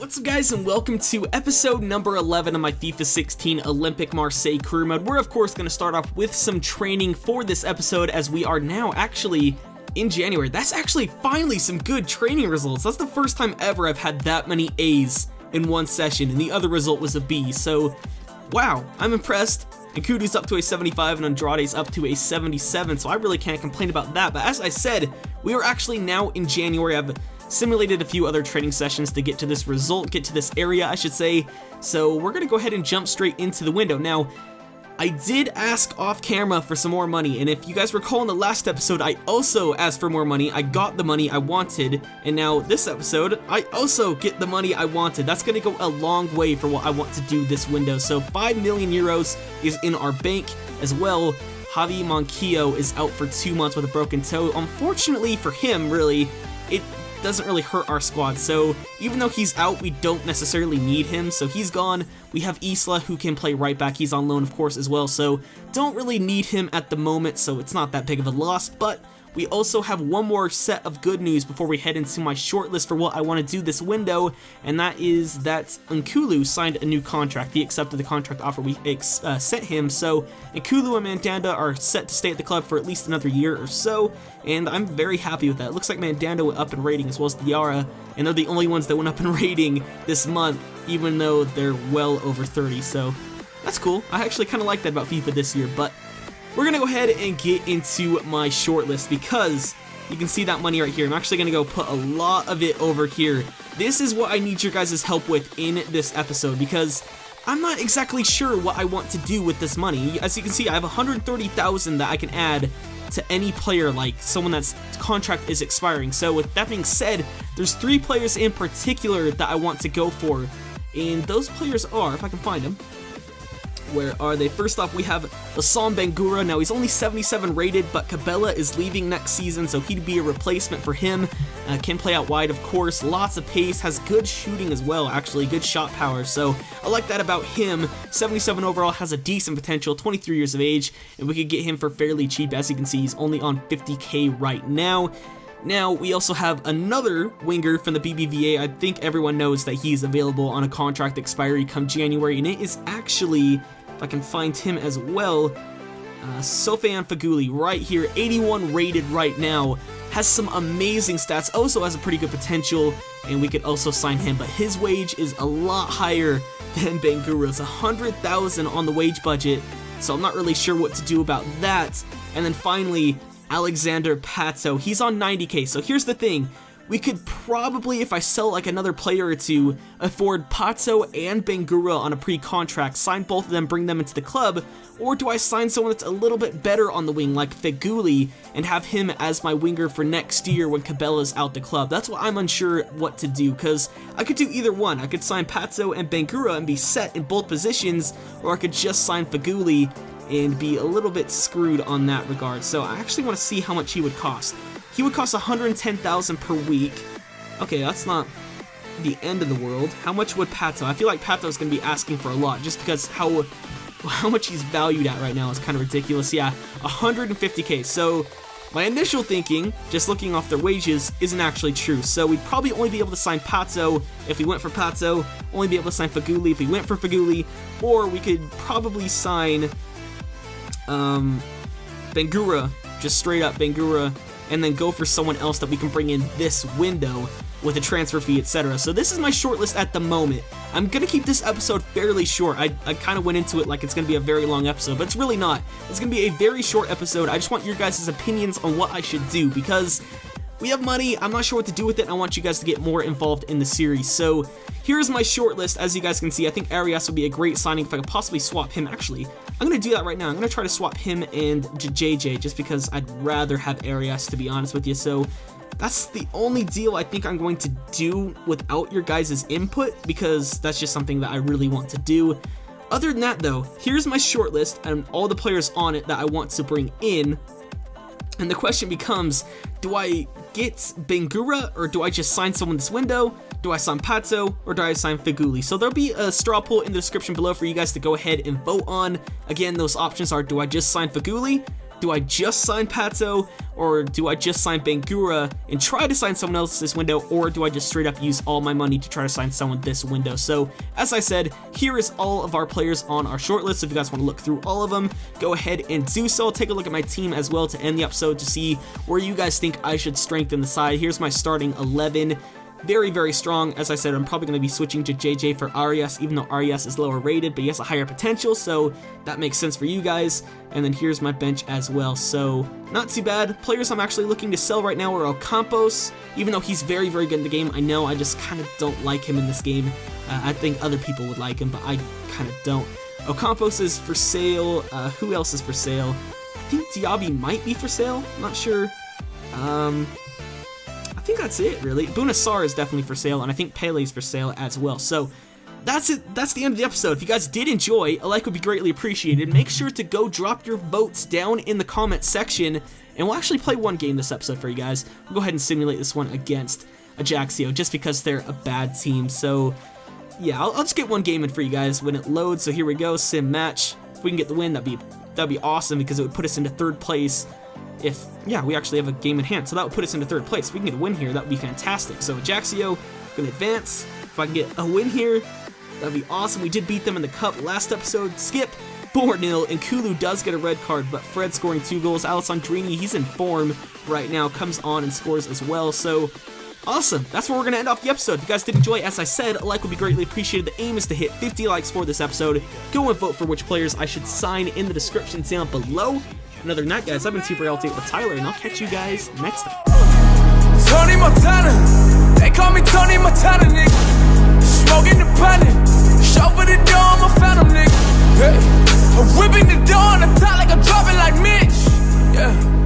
What's up guys, and welcome to episode number 11 of my FIFA 16 Olympic Marseille career mode. We're of course going to start off with some training for this episode as we are now actually in January. That's actually finally some good training results. That's the first time ever I've had that many A's in one session, and the other result was a B. So, wow, I'm impressed. And Kudu's up to a 75 and Andrade's up to a 77, so I really can't complain about that. But as I said, we are actually now in January. I've simulated a few other training sessions to get to this result, get to this area, I should say. So we're going to go ahead and jump straight into the window. Now, I did ask off camera for some more money, and if you guys recall in the last episode, I also asked for more money. I got the money I wanted, and now this episode, I also get the money I wanted. That's going to go a long way for what I want to do this window. So 5 million euros is in our bank as well. Javi Monquillo is out for 2 months with a broken toe. Unfortunately for him, really, it doesn't really hurt our squad, so even though he's out, we don't necessarily need him, so he's gone. We have Isla, who can play right back. He's on loan, of course, as well, so don't really need him at the moment, so it's not that big of a loss. But we also have one more set of good news before we head into my shortlist for what I want to do this window, and that is that Nkulu signed a new contract. He accepted the contract offer we sent him, so Nkulu and Mandanda are set to stay at the club for at least another year or so, and I'm very happy with that. It looks like Mandanda went up in rating as well as Diarra, and they're the only ones that went up in rating this month, even though they're well over 30, so that's cool. I actually kind of like that about FIFA this year. But we're going to go ahead and get into my shortlist because you can see that money right here. I'm actually going to go put a lot of it over here. This is what I need your guys' help with in this episode because I'm not exactly sure what I want to do with this money. As you can see, I have 130,000 that I can add to any player, like someone that's contract is expiring. So with that being said, there's 3 players in particular that I want to go for, and those players are, if I can find them, where are they? First off, we have Assam Bangura. Now, he's only 77 rated, but Cabela is leaving next season, so he'd be a replacement for him. Can play out wide, of course. Lots of pace. Has good shooting as well, actually. Good shot power, so I like that about him. 77 overall, has a decent potential. 23 years of age, and we could get him for fairly cheap. As you can see, he's only on 50k right now. Now, we also have another winger from the BBVA. I think everyone knows that he's available on a contract expiry come January, and it is actually, if I can find him as well, Sofiane Faguli right here, 81 rated right now, has some amazing stats, also has a pretty good potential, and we could also sign him, but his wage is a lot higher than Bangura's, 100,000 on the wage budget, so I'm not really sure what to do about that. And then finally, Alexander Pato, he's on 90k, so here's the thing. We could probably, if I sell like another player or two, afford Pato and Bangura on a pre-contract, sign both of them, bring them into the club, or do I sign someone that's a little bit better on the wing like Feguli and have him as my winger for next year when Cabela's out the club? That's what I'm unsure what to do, because I could do either one. I could sign Pato and Bangura and be set in both positions, or I could just sign Feguli and be a little bit screwed on that regard. So I actually want to see how much he would cost. He would cost 110,000 per week. Okay, that's not the end of the world. How much would Pato? I feel like Pato's going to be asking for a lot just because how much he's valued at right now is kind of ridiculous. Yeah, 150k. So my initial thinking, just looking off their wages, isn't actually true. So we'd probably only be able to sign Pato if we went for Pato, only be able to sign Faguli if we went for Faguli, or we could probably sign Bangura, just straight up Bangura, and then go for someone else that we can bring in this window with a transfer fee, etc. So this is my shortlist at the moment. I'm going to keep this episode fairly short. I kind of went into it like it's going to be a very long episode, but it's really not. It's going to be a very short episode. I just want your guys' opinions on what I should do, because we have money. I'm not sure what to do with it. I want you guys to get more involved in the series. So here's my shortlist. As you guys can see, I think Arias would be a great signing if I could possibly swap him. Actually, I'm going to do that right now. I'm going to try to swap him and JJ just because I'd rather have Arias, to be honest with you. So that's the only deal I think I'm going to do without your guys' input, because that's just something that I really want to do. Other than that, though, here's my shortlist and all the players on it that I want to bring in. And the question becomes, do I get Bangura or do I just sign someone this window? Do I sign Pato or do I sign Feguli? So there'll be a straw poll in the description below for you guys to go ahead and vote on. Again, those options are, do I just sign Feguli? Do I just sign Pato, or do I just sign Bangura and try to sign someone else this window, or do I just straight up use all my money to try to sign someone this window? So, as I said, here is all of our players on our shortlist. So if you guys want to look through all of them, go ahead and do so. I'll take a look at my team as well to end the episode to see where you guys think I should strengthen the side. Here's my starting 11. Very, very strong. As I said, I'm probably going to be switching to JJ for Arias, even though Arias is lower rated, but he has a higher potential, so that makes sense for you guys. And then here's my bench as well, so not too bad. Players I'm actually looking to sell right now are Ocampos, even though he's very, very good in the game. I know I just kind of don't like him in this game. I think other people would like him, but I kind of don't. Ocampos is for sale. Who else is for sale? I think Diaby might be for sale. I'm not sure. I think that's it, really. Bunasar is definitely for sale, and I think Pele's for sale as well. So that's it. That's the end of the episode. If you guys did enjoy, a like would be greatly appreciated. Make sure to go drop your votes down in the comment section, and we'll actually play one game this episode for you guys. We'll go ahead and simulate this one against Ajaxio, just because they're a bad team. So yeah, I'll just get one game in for you guys when it loads. So here we go, sim match. If we can get the win, that'd be awesome, because it would put us into 3rd place. If, yeah, we actually have a game in hand, so that would put us into 3rd place. If we can get a win here, that would be fantastic. So Ajaxio, gonna advance. If I can get a win here, that'd be awesome. We did beat them in the cup last episode. Skip 4-0, and Kulu does get a red card, but Fred scoring 2 goals. Alessandrini, he's in form right now, comes on and scores as well. So awesome. That's where we're gonna end off the episode. If you guys did enjoy, as I said, a like would be greatly appreciated. The aim is to hit 50 likes for this episode. Go and vote for which players I should sign in the description down below. And other than that, guys, I've been TRayALLDay with Tyler, and I'll catch you guys next time. Tony Montana, they call me Tony Montana, nigga. Smoking the panic, shuffle the door, I'm a phantom, nigga. Hey, I'm whipping the door on the top like I'm dropping like Mitch. Yeah.